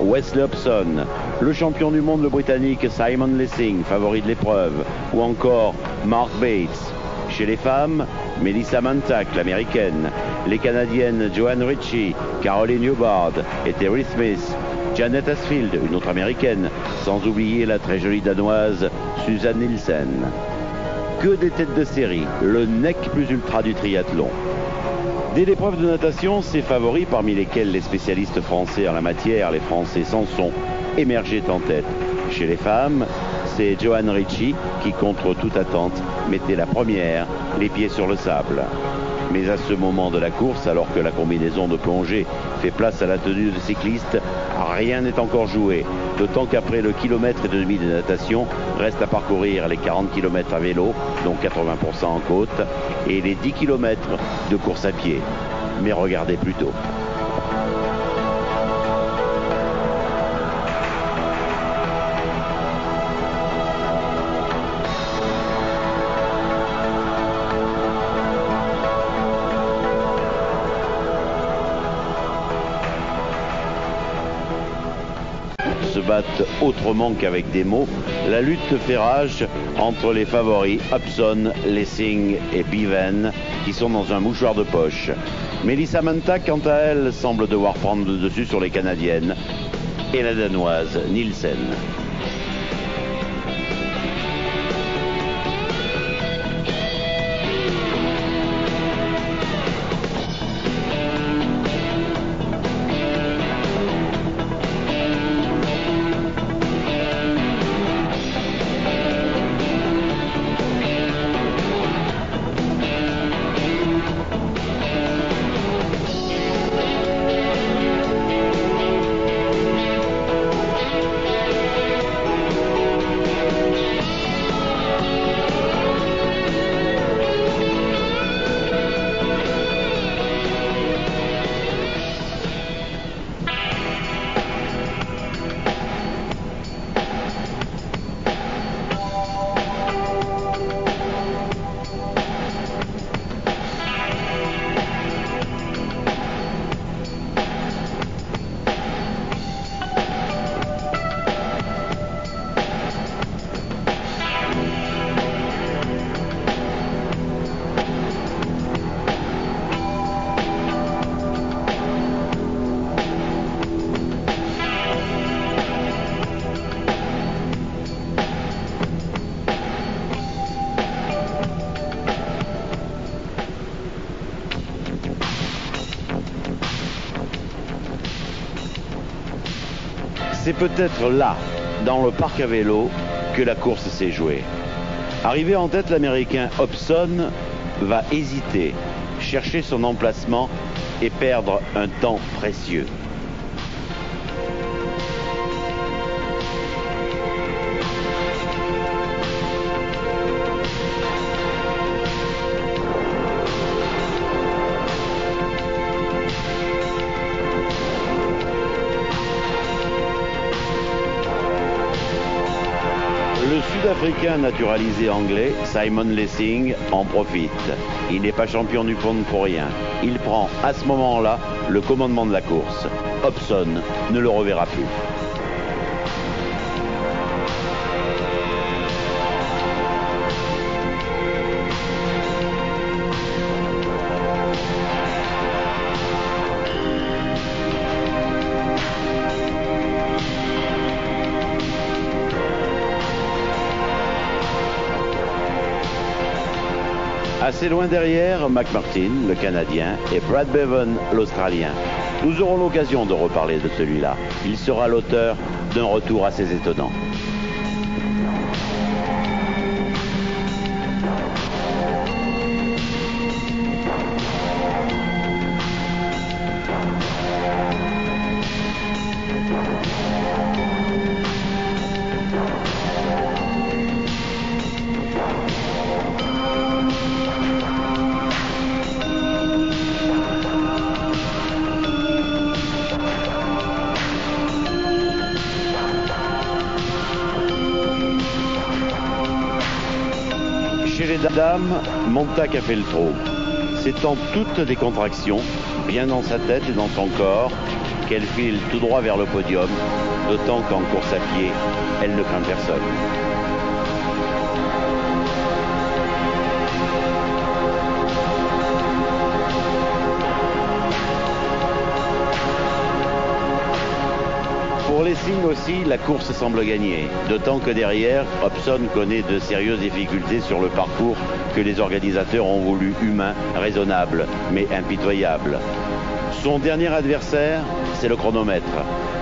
Wesley Hobson, le champion du monde, le Britannique Simon Lessing, favori de l'épreuve, ou encore Mark Bates. Chez les femmes, Melissa Mantak, l'américaine, les Canadiennes Joanne Ritchie, Caroline Newbard et Terry Smith, Janet Asfield, une autre américaine, sans oublier la très jolie danoise Suzanne Nielsen. Que des têtes de série, le nec plus ultra du triathlon. Dès l'épreuve de natation, ses favoris, parmi lesquels les spécialistes français en la matière, les Français s'en sont émergés en tête. Chez les femmes, c'est Joanne Ritchie qui, contre toute attente, mettait la première les pieds sur le sable. Mais à ce moment de la course, alors que la combinaison de plongée fait place à la tenue de cycliste, rien n'est encore joué. D'autant qu'après le kilomètre et demi de natation, reste à parcourir les 40 km à vélo, dont 80% en côte, et les 10 km de course à pied. Mais regardez plutôt. Se battent autrement qu'avec des mots, la lutte fait rage entre les favoris Hobson, Lessing et Bevan qui sont dans un mouchoir de poche. Melissa Mantak, quant à elle, semble devoir prendre le dessus sur les Canadiennes et la Danoise Nielsen. C'est peut-être là, dans le parc à vélo, que la course s'est jouée. Arrivé en tête, l'Américain Hobson va hésiter, chercher son emplacement et perdre un temps précieux. Le Sud-Africain naturalisé anglais, Simon Lessing, en profite. Il n'est pas champion du monde pour rien. Il prend à ce moment-là le commandement de la course. Hobson ne le reverra plus. Assez loin derrière, McMartin, le Canadien, et Brad Bevan, l'Australien. Nous aurons l'occasion de reparler de celui-là. Il sera l'auteur d'un retour assez étonnant. Chez les dames, Mantak a fait le trou. C'est en toutes des contractions, bien dans sa tête et dans son corps, qu'elle file tout droit vers le podium, d'autant qu'en course à pied, elle ne craint personne. Pour Lessing aussi, la course semble gagnée, d'autant que derrière, Hobson connaît de sérieuses difficultés sur le parcours que les organisateurs ont voulu humain, raisonnable, mais impitoyable. Son dernier adversaire, c'est le chronomètre.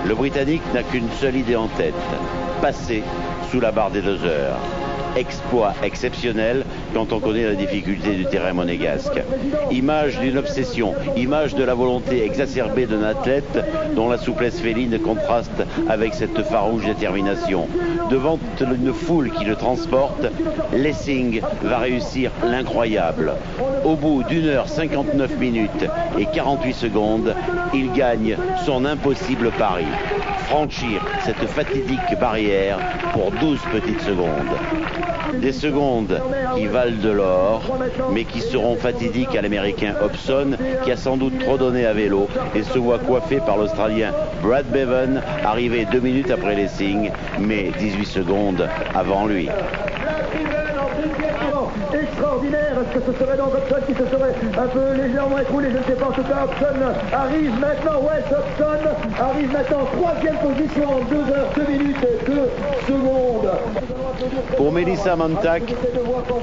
Le Britannique n'a qu'une seule idée en tête, passer sous la barre des 2 heures. Exploit exceptionnel quand on connaît la difficulté du terrain monégasque. Image d'une obsession, image de la volonté exacerbée d'un athlète dont la souplesse féline contraste avec cette farouche détermination. Devant une foule qui le transporte, Lessing va réussir l'incroyable. Au bout d'1h59 minutes et 48 secondes, il gagne son impossible pari. Franchir cette fatidique barrière pour 12 petites secondes. Des secondes qui valent de l'or, mais qui seront fatidiques à l'américain Hobson, qui a sans doute trop donné à vélo et se voit coiffé par l'Australien Brad Bevan, arrivé 2 minutes après Lessing, mais 18 secondes avant lui. Extraordinaire, est-ce que ce serait donc Hobson qui se serait un peu légèrement écroulé, je ne sais pas, en tout cas Hobson arrive maintenant, Wes Hobson arrive maintenant en 3e position en 2h, 2 minutes et 2 secondes. Pour Melissa Mantac,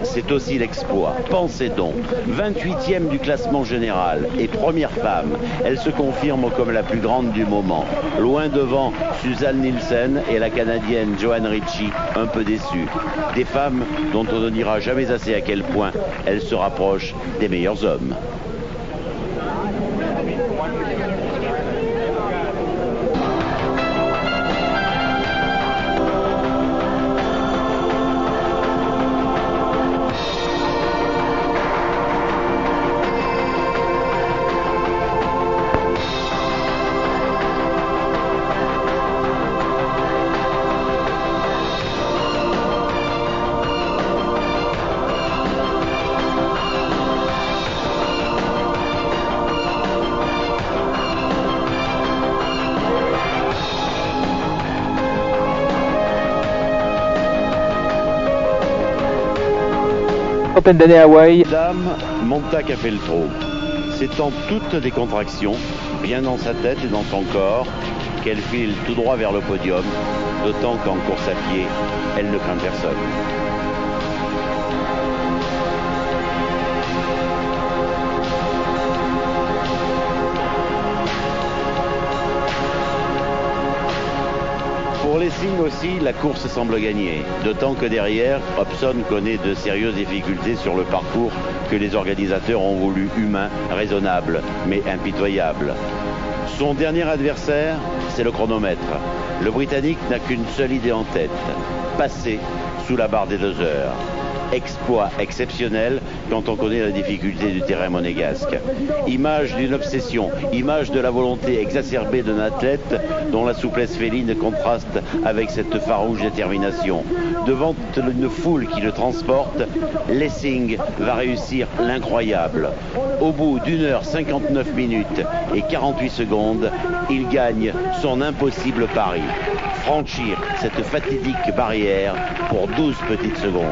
c'est aussi l'exploit. Pensez donc, 28e du classement général et première femme, elle se confirme comme la plus grande du moment. Loin devant Suzanne Nielsen et la Canadienne Joanne Ritchie, un peu déçue. Des femmes dont on ne dira jamais assez à quel point elles se rapprochent des meilleurs hommes. Trentaine d'années à Hawaï. Dame, Mantac a fait le trou. C'est en toutes des contractions, bien dans sa tête et dans son corps, qu'elle file tout droit vers le podium, d'autant qu'en course à pied, elle ne craint personne. Pour Lessing aussi, la course semble gagnée, d'autant que derrière, Hobson connaît de sérieuses difficultés sur le parcours que les organisateurs ont voulu humain, raisonnable, mais impitoyable. Son dernier adversaire, c'est le chronomètre. Le Britannique n'a qu'une seule idée en tête, passer sous la barre des 2 heures. Exploit exceptionnel quand on connaît la difficulté du terrain monégasque. Image d'une obsession, image de la volonté exacerbée d'un athlète dont la souplesse féline contraste avec cette farouche détermination. Devant une foule qui le transporte, Lessing va réussir l'incroyable. Au bout d'1h59 minutes et 48 secondes, il gagne son impossible pari. Franchir cette fatidique barrière pour 12 petites secondes.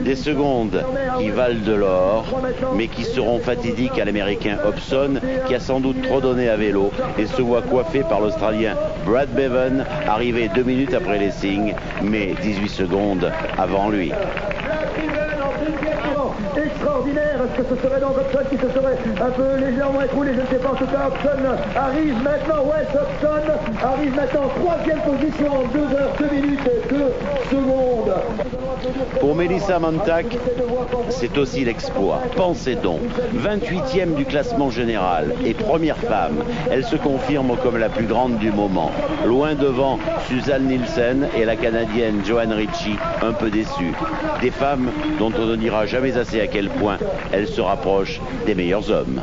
Des secondes qui valent de l'or, mais qui seront fatidiques à l'américain Hobson, qui a sans doute trop donné à vélo et se voit coiffé par l'Australien Brad Bevan, arrivé 2 minutes après Lessing, mais 18 secondes avant lui. Extraordinaire, est-ce que ce serait donc Hobson qui se serait un peu légèrement écroulé, je ne sais pas, en tout cas Hobson arrive maintenant, Wes Hobson arrive maintenant en 3e position en 2h, 2 minutes et 2 secondes. Pour Melissa Mantac, c'est aussi l'exploit. Pensez donc, 28e du classement général et première femme, elle se confirme comme la plus grande du moment. Loin devant Suzanne Nielsen et la Canadienne Joanne Ritchie, un peu déçue. Des femmes dont on ne dira jamais assez à quel point elles se rapprochent des meilleurs hommes.